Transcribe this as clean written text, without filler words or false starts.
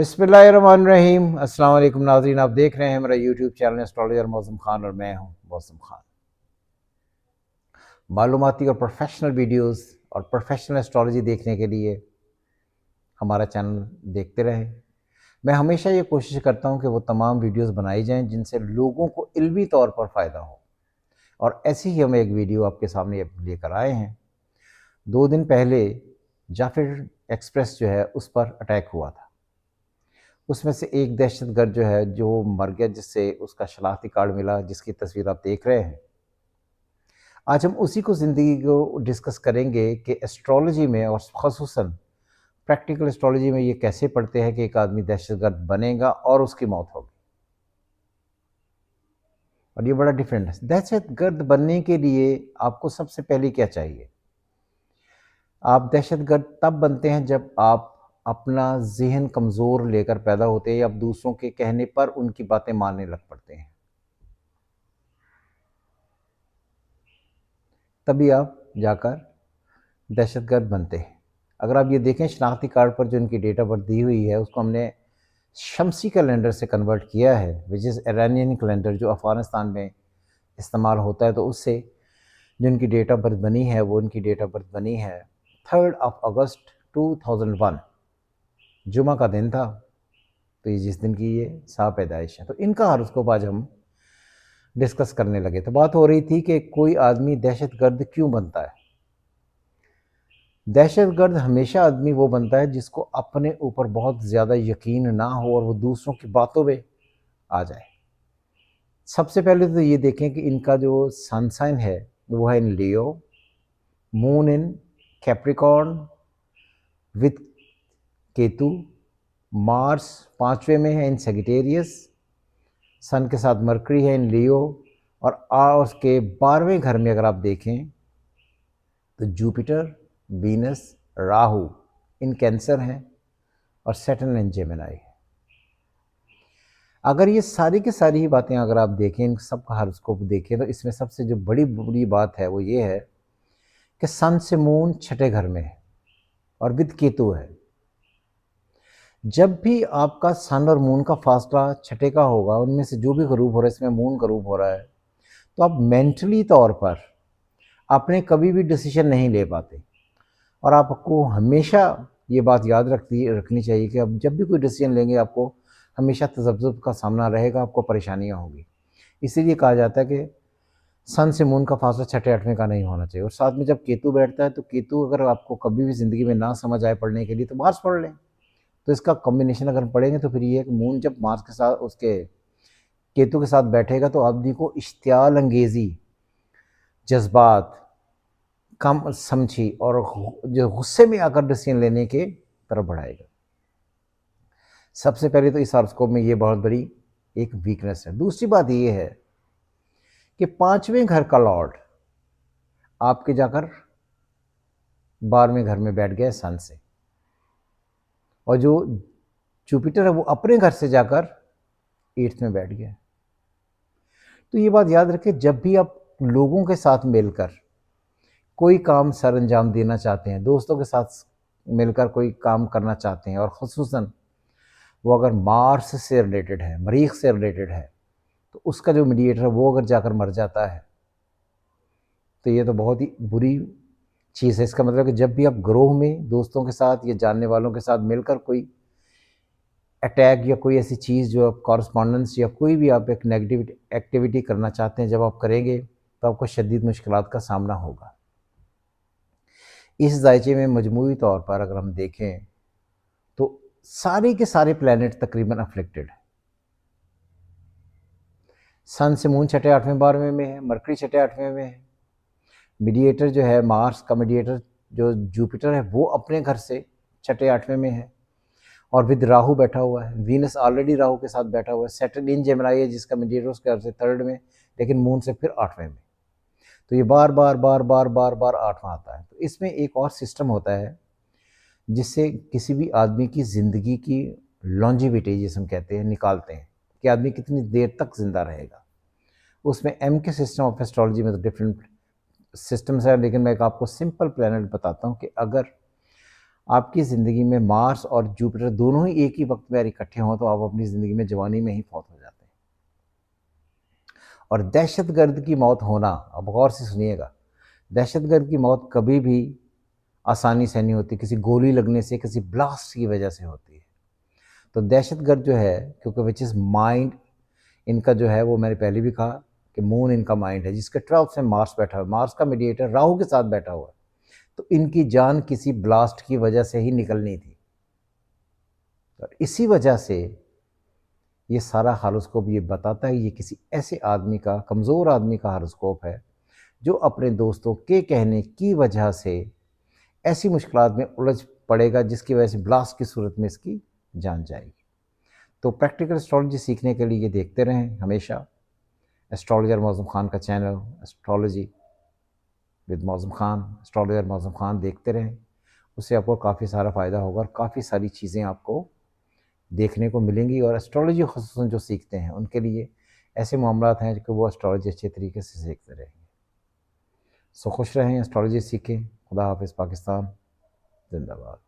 बिस्मिल्लाहिर्रहमानिर्रहीम। अस्सलाम वालेकुम नाज़रीन, आप देख रहे हैं मेरा यूट्यूब चैनल एस्ट्रोलॉजर मौसम खान और मैं हूं मौसम खान। मालूमाती और प्रोफेशनल वीडियोस और प्रोफेशनल एस्ट्रोलॉजी देखने के लिए हमारा चैनल देखते रहें। मैं हमेशा ये कोशिश करता हूं कि वो तमाम वीडियोस बनाई जाएं जिनसे लोगों को इल्मी तौर पर फ़ायदा हो, और ऐसी ही हम एक वीडियो आपके सामने लेकर आए हैं। 2 दिन पहले जाफिर एक्सप्रेस जो है उस पर अटैक हुआ था। उसमें से एक दहशतगर्द जो है जो मर गया, जिससे उसका शनाख्ती कार्ड मिला, जिसकी तस्वीर आप देख रहे हैं। आज हम उसी को ज़िंदगी को डिस्कस करेंगे कि एस्ट्रोलॉजी में और ख़ुसूसन प्रैक्टिकल एस्ट्रोलॉजी में ये कैसे पढ़ते हैं कि एक आदमी दहशतगर्द बनेगा और उसकी मौत होगी। और ये बड़ा डिफरेंट है। दहशतगर्द बनने के लिए आपको सबसे पहले क्या चाहिए? आप दहशतगर्द तब बनते हैं जब आप अपना ज़हन कमज़ोर लेकर पैदा होते हैं या आप दूसरों के कहने पर उनकी बातें मानने लग पड़ते हैं, तभी आप जाकर दहशतगर्द बनते हैं। अगर आप ये देखें शनाख्ती कार्ड पर जो इनकी डेट ऑफ बर्थ दी हुई है, उसको हमने शमसी कैलेंडर से कन्वर्ट किया है, विच इज़ ईरानियन कैलेंडर जो अफ़गानिस्तान में इस्तेमाल होता है। तो उससे जो इनकी डेट ऑफ बर्थ बनी है वो इनकी डेट ऑफ बर्थ बनी है 3 अगस्त 2001, जुमा का दिन था। तो ये जिस दिन की ये साहब पैदाइश है, तो इनका हॉरोस्कोप आज हम डिस्कस करने लगे। तो बात हो रही थी कि कोई आदमी दहशतगर्द क्यों बनता है। दहशतगर्द हमेशा आदमी वो बनता है जिसको अपने ऊपर बहुत ज़्यादा यकीन ना हो और वो दूसरों की बातों में आ जाए। सबसे पहले तो ये देखें कि इनका जो सन साइन है वो है in Leo, moon in Capricorn with Ketu, Mars 5वें में है इन सेगिटेरियस, सन के साथ मरकरी है इन लियो, और उसके 12वें घर में अगर आप देखें तो जुपिटर, वीनस, राहु इन कैंसर हैं और सैटर्न इन जेमिनी है। अगर ये सारी की सारी ही बातें अगर आप देखें, इन सब का हॉरोस्कोप देखें, तो इसमें सबसे जो बड़ी बुरी बात है वो ये है कि सन से मून छठे घर में है और विद केतु है। जब भी आपका सन और मून का फासला छठे का होगा, उनमें से जो भी गरूब हो रहा है, इसमें मून गरूब हो रहा है, तो आप मेंटली तौर पर अपने कभी भी डिसीजन नहीं ले पाते। और आपको हमेशा ये बात याद रखनी चाहिए कि अब जब भी कोई डिसीजन लेंगे आपको हमेशा तज़ब्ज़ुब का सामना रहेगा, आपको परेशानियाँ होंगी। इसीलिए कहा जाता है कि सन से मून का फासला छठे आठवें का नहीं होना चाहिए। और साथ में जब केतु बैठता है, तो केतु अगर आपको कभी भी ज़िंदगी में ना समझ आए पढ़ने के लिए तो मार्स पढ़ लें। तो इसका कॉम्बिनेशन अगर हम पढ़ेंगे तो फिर ये है कि मून जब मार्स के साथ उसके केतु के साथ बैठेगा तो आदमी को इश्तियाल अंगेज़ी, जज्बात, कम समझी और जो गुस्से में आकर डिसीजन लेने के तरफ बढ़ाएगा। सबसे पहले तो इस हॉरोस्कोप में ये बहुत बड़ी एक वीकनेस है। दूसरी बात ये है कि 5वें घर का लॉर्ड आपके जाकर 12वें घर में बैठ गया सन से, और जो जुपिटर है वो अपने घर से जाकर 8th में बैठ गया। तो ये बात याद रखें, जब भी आप लोगों के साथ मिलकर कोई काम सर अंजाम देना चाहते हैं, दोस्तों के साथ मिलकर कोई काम करना चाहते हैं, और ख़ुसूसन वो अगर मार्स से रिलेटेड है, मरीख से रिलेटेड है, तो उसका जो मीडिएटर है वो अगर जाकर मर जाता है तो ये तो बहुत ही बुरी चीज़ है। इसका मतलब कि जब भी आप ग्रोह में दोस्तों के साथ या जानने वालों के साथ मिलकर कोई अटैक या कोई ऐसी चीज़ जो आप कॉरस्पॉन्डेंस या कोई भी आप एक नेगेटिव एक्टिविटी करना चाहते हैं, जब आप करेंगे तो आपको शदीद मुश्किलात का सामना होगा। इस दायचे में मजमूई तौर पर अगर हम देखें तो सारे के सारे प्लैनेट तकरीबन अफ्लिक्टेड है। सन से मून छठे आठवें 12वें में है, मरकरी छठे आठवें में है। मीडिएटर जो है मार्स का मीडिएटर जो जुपिटर है वो अपने घर से छठे आठवें में है और विद राहु बैठा हुआ है। वीनस ऑलरेडी राहु के साथ बैठा हुआ है। सैटर्न इन जेमिनी है जिसका मीडिएटर उसके घर से थर्ड में, लेकिन मून से फिर आठवें में। तो ये बार बार बार बार बार बार आठवां आता है। तो इसमें एक और सिस्टम होता है जिससे किसी भी आदमी की ज़िंदगी की लॉन्जिविटी जिसे हम कहते हैं निकालते हैं कि आदमी कितनी देर तक ज़िंदा रहेगा। उसमें एम के सिस्टम ऑफ एस्ट्रोलॉजी में तो डिफरेंट सिस्टम्स है, लेकिन मैं एक आपको सिंपल प्लानट बताता हूँ कि अगर आपकी ज़िंदगी में मार्स और जुपिटर दोनों ही एक ही वक्त में अगर इकट्ठे हों तो आप अपनी ज़िंदगी में जवानी में ही फौत हो जाते हैं। और दहशतगर्द की मौत होना, अब गौर से सुनिएगा, दहशतगर्द की मौत कभी भी आसानी से नहीं होती, किसी गोली लगने से, किसी ब्लास्ट की वजह से होती है। तो दहशतगर्द जो है, क्योंकि विच इज़ माइंड, इनका जो है वो मैंने पहले भी कहा कि मून इनका माइंड है, जिसके 12th में मार्स बैठा हुआ है, मार्स का मीडिएटर राहु के साथ बैठा हुआ है। तो इनकी जान किसी ब्लास्ट की वजह से ही निकलनी थी। और इसी वजह से ये सारा हारोस्कोप ये बताता है, ये किसी ऐसे आदमी का, कमज़ोर आदमी का हारोस्कोप है जो अपने दोस्तों के कहने की वजह से ऐसी मुश्किलात में उलझ पड़ेगा जिसकी वजह से ब्लास्ट की सूरत में इसकी जान जाएगी। तो प्रैक्टिकल एस्ट्रोलॉजी सीखने के लिए ये देखते रहें हमेशा एस्ट्रोलॉजर मौज़म खान का channel, astrology with Mauzam Khan, astrologer Mauzam Khan देखते रहें। उससे आपको काफ़ी सारा फ़ायदा होगा और काफ़ी सारी चीज़ें आपको देखने को मिलेंगी। और एस्ट्रोलॉजी ख़ुसूसन जो सीखते हैं उनके लिए ऐसे मामलात हैं कि वो एस्ट्रोलॉजी अच्छे तरीके से सीखते रहेंगे। सो खुश रहें, एस्ट्रोलॉजी सीखें। खुदा हाफ़िज़। पाकिस्तान जिंदाबाद।